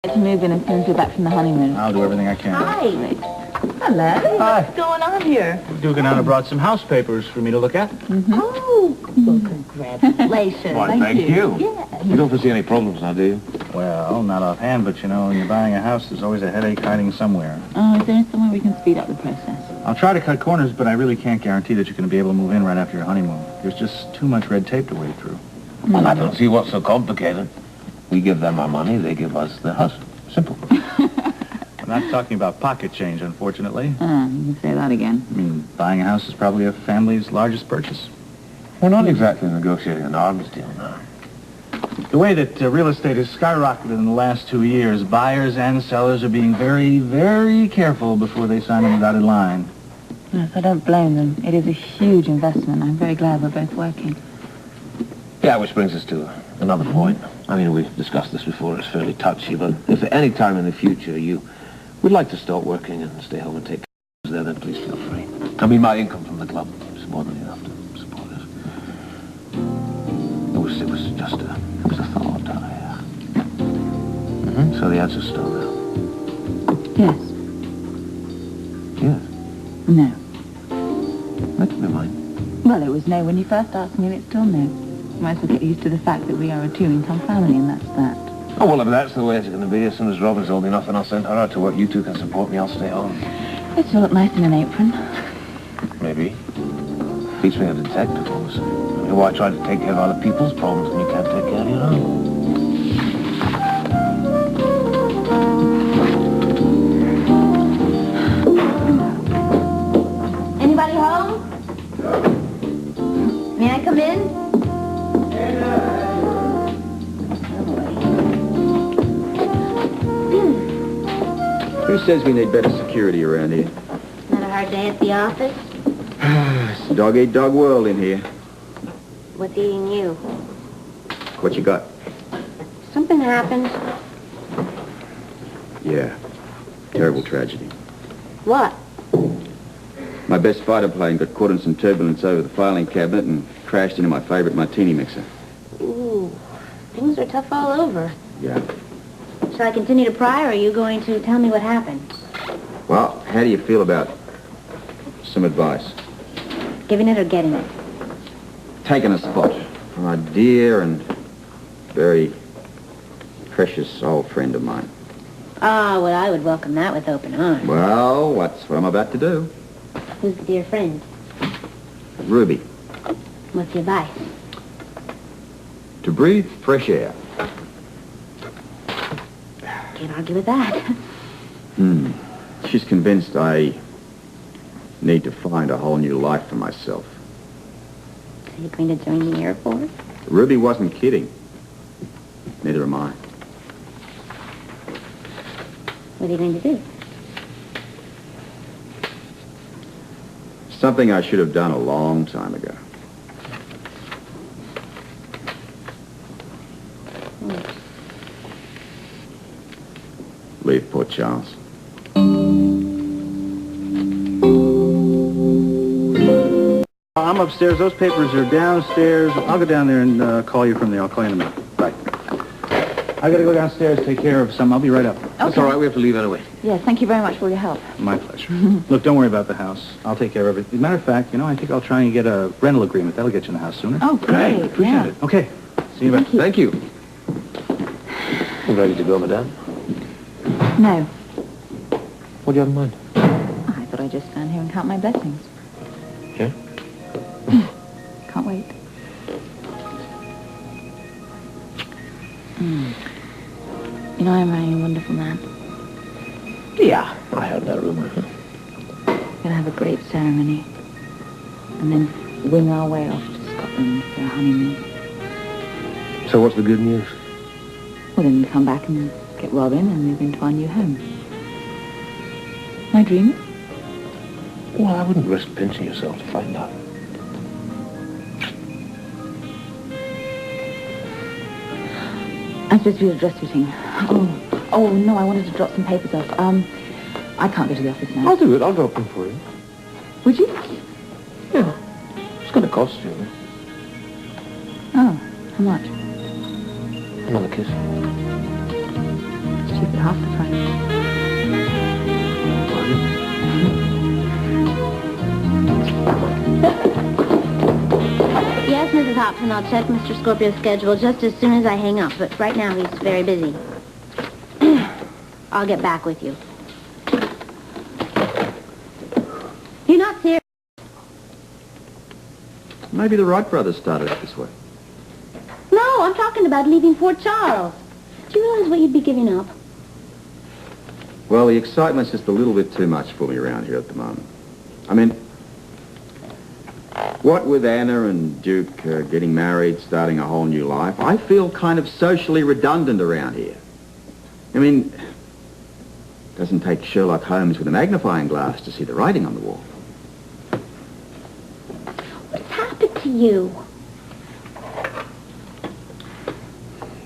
To move in as soon as we're back from the honeymoon. I'll do everything I can. Hi. Hello. Hi. What's going on here? Duke and Anna brought some house papers for me to look at. Oh, well, congratulations. Why, thank you. Yeah. You don't foresee any problems now, do you? Well, not offhand, but you know, when you're buying a house, there's always a headache hiding somewhere. Oh, is there somewhere we can speed up the process? I'll try to cut corners, but I really can't guarantee that you're going to be able to move in right after your honeymoon. There's just too much red tape to wade through. Well, I don't see what's so complicated. We give them our money, they give us the house. Simple. I'm not talking about pocket change, unfortunately. You can say that again. I mean, buying a house is probably a family's largest purchase. We're not exactly negotiating an arms deal now. The way that real estate has skyrocketed in the last 2 years, buyers and sellers are being very, very careful before they sign on the dotted line. Yes, I don't blame them. It is a huge investment. I'm very glad we're both working. Yeah, which brings us to another point. I mean, we've discussed this before, it's fairly touchy, but if at any time in the future you would like to stop working and stay home and take care of us there, then please feel free. I mean, my income from the club is more than enough to support us. It was just a thought. So the answer's still no. Yes. Yes. No. That can be mine. Well, it was no when you first asked me, and it's still no. Might as well get used to the fact that we are a two-income family, and that's that. Oh, well, if that's the way it's going to be, as soon as Robin's old enough and I'll send her out to work, you two can support me, I'll stay home. It should look nice in an apron. Maybe. Beats me a detective, obviously. I mean, why try to take care of other people's problems when you can't take care of your own? Anybody home? May I come in? Who says we need better security around here? Not a hard day at the office? It's a dog-eat-dog world in here. What's eating you? What you got? Something happened. Yeah. Terrible tragedy. What? My best fighter plane got caught in some turbulence over the filing cabinet and crashed into my favorite martini mixer. Ooh, things are tough all over. Yeah. Shall I continue to pry, or are you going to tell me what happened? Well, how do you feel about some advice? Giving it or getting it? Taking a spot from a dear and very precious old friend of mine. Ah, well, I would welcome that with open arms. Well, that's what I'm about to do. Who's the dear friend? Ruby. What's the advice? To breathe fresh air. Can't argue with that. She's convinced I need to find a whole new life for myself. So you're going to join the Air Force? Ruby wasn't kidding. Neither am I. What are you going to do? Something I should have done a long time ago. Leave Port Charles. I'm upstairs. Those papers are downstairs. I'll go down there and call you from there. I'll call you in a minute. Right. I gotta go downstairs, take care of some. I'll be right up. That's all right, we have to leave anyway. Yes, thank you very much for all your help. My pleasure. Look, don't worry about the house. I'll take care of it. As a matter of fact, you know, I think I'll try and get a rental agreement. That'll get you in the house sooner. Oh, great. Appreciate Yeah. it. Okay. See you back. Thank you. You ready to go, madame? No. What do you have in mind? I thought I'd just stand here and count my blessings. Yeah? Can't wait. You know, I'm marrying a wonderful man. Yeah, I heard that rumor. We're gonna have a great ceremony. And then wing our way off to Scotland for a honeymoon. So what's the good news? Well, then we come back and get Robin and move into our new home. My dream? Well, I wouldn't risk pinching yourself to find out. I'm supposed to be at dress fitting. Oh, no, I wanted to drop some papers off. I can't go to the office now. I'll do it. I'll drop them for you. Would you? Yeah. It's going to cost you. Oh, how much? Another kiss. Stupid. you half the price. Yes, Mrs. Hobson, I'll check Mr. Scorpio's schedule just as soon as I hang up, but right now he's very busy. I'll get back with you. You're not serious? Maybe the Wright brothers started it this way. No, I'm talking about leaving Fort Charles. Do you realize what you'd be giving up? Well, the excitement's just a little bit too much for me around here at the moment. I mean, what with Anna and Duke getting married, starting a whole new life, I feel kind of socially redundant around here. I mean, it doesn't take Sherlock Holmes with a magnifying glass to see the writing on the wall. What's happened to you?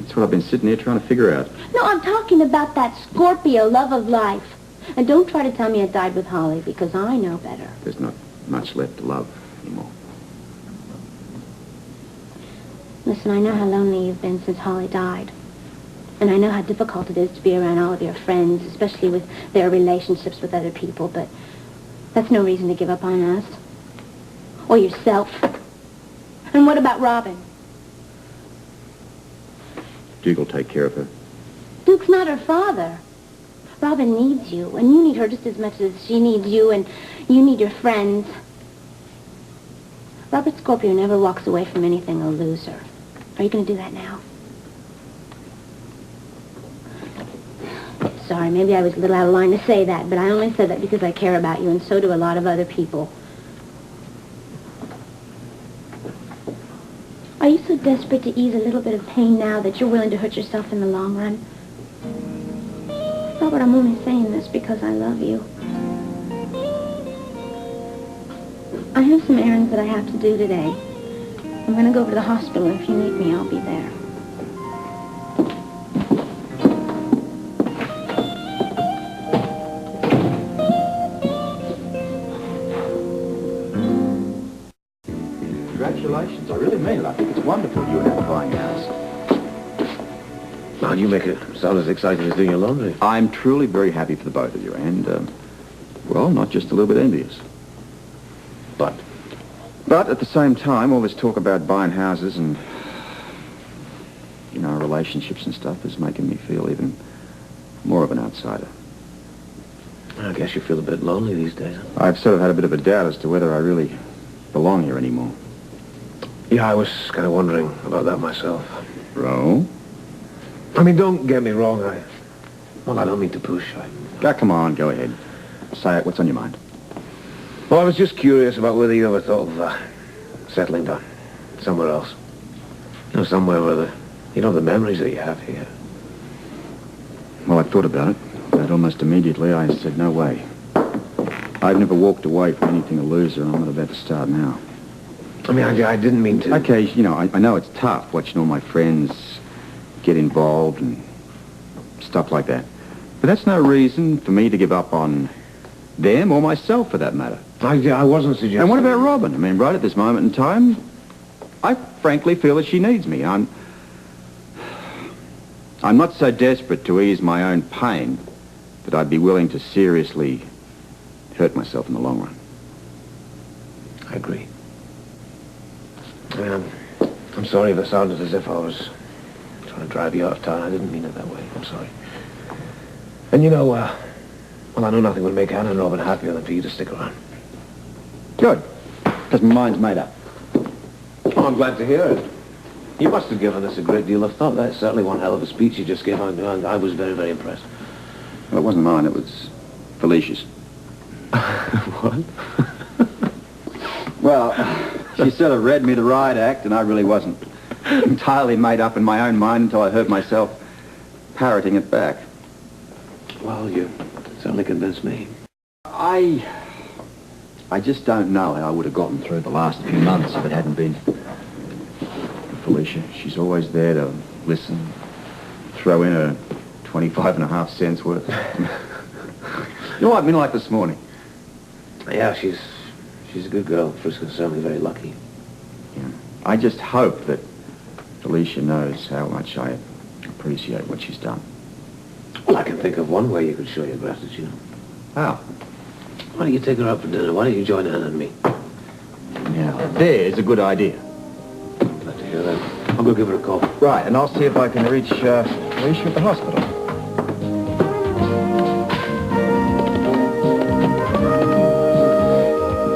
That's what I've been sitting here trying to figure out. No, I'm talking about that Scorpio love of life. And don't try to tell me it died with Holly, because I know better. There's not much left to love anymore. Listen, I know how lonely you've been since Holly died. And I know how difficult it is to be around all of your friends, especially with their relationships with other people, but that's no reason to give up on us. Or yourself. And what about Robin? Duke will take care of her. Duke's not her father. Robin needs you, and you need her just as much as she needs you, and you need your friends. Robert Scorpio never walks away from anything a loser. Are you going to do that now? Sorry, maybe I was a little out of line to say that, but I only said that because I care about you, and so do a lot of other people. Are you so desperate to ease a little bit of pain now that you're willing to hurt yourself in the long run? Robert, I'm only saying this because I love you. I have some errands that I have to do today. I'm going to go over to the hospital. If you need me, I'll be there. Congratulations. I really mean it. I think it's wonderful you and Anna buying a house. Man, you make it sound as exciting as doing your laundry. I'm truly very happy for the both of you, and, well, not just a little bit envious. But at the same time, all this talk about buying houses and, you know, relationships and stuff is making me feel even more of an outsider. I guess you feel a bit lonely these days. I've sort of had a bit of a doubt as to whether I really belong here anymore. Yeah, I was kind of wondering about that myself. Ro? I mean, don't get me wrong. I don't mean to push. Come on, go ahead. Say it. What's on your mind? Well, I was just curious about whether you ever thought of settling down somewhere else. You know, somewhere where the memories that you have here. Well, I thought about it, but almost immediately I said, no way. I've never walked away from anything a loser, and I'm not about to start now. I mean, I didn't mean to... Okay, you know, I know it's tough watching all my friends get involved and stuff like that. But that's no reason for me to give up on them or myself, for that matter. I wasn't suggesting... And what about Robin? I mean, right at this moment in time, I frankly feel that she needs me. I'm not so desperate to ease my own pain that I'd be willing to seriously hurt myself in the long run. I agree. I'm sorry if it sounded as if I was trying to drive you out of town. I didn't mean it that way. I'm sorry. And you know, well, I know nothing would make Anna and Robin happier than for you to stick around. Good. Because my mind's made up. Oh, I'm glad to hear it. You must have given us a great deal of thought. That's certainly one hell of a speech you just gave. I was very, very impressed. Well, it wasn't mine. It was Felicia's. What? Well, she sort of read me the riot act, and I really wasn't entirely made up in my own mind until I heard myself parroting it back. Well, you certainly convinced me. I just don't know how I would have gotten through the last few months if it hadn't been for Felicia. She's always there to listen, throw in a 25.5 cents worth. You know what I mean, like this morning? Yeah, she's a good girl. Frisco's certainly very lucky. Yeah. I just hope that Felicia knows how much I appreciate what she's done. Well, I can think of one way you could show your gratitude. How? Why don't you take her out for dinner? Why don't you join Anne and me? Now, there's a good idea. Glad to hear that. I'll go give her a call. Right, and I'll see if I can reach Alicia at the hospital.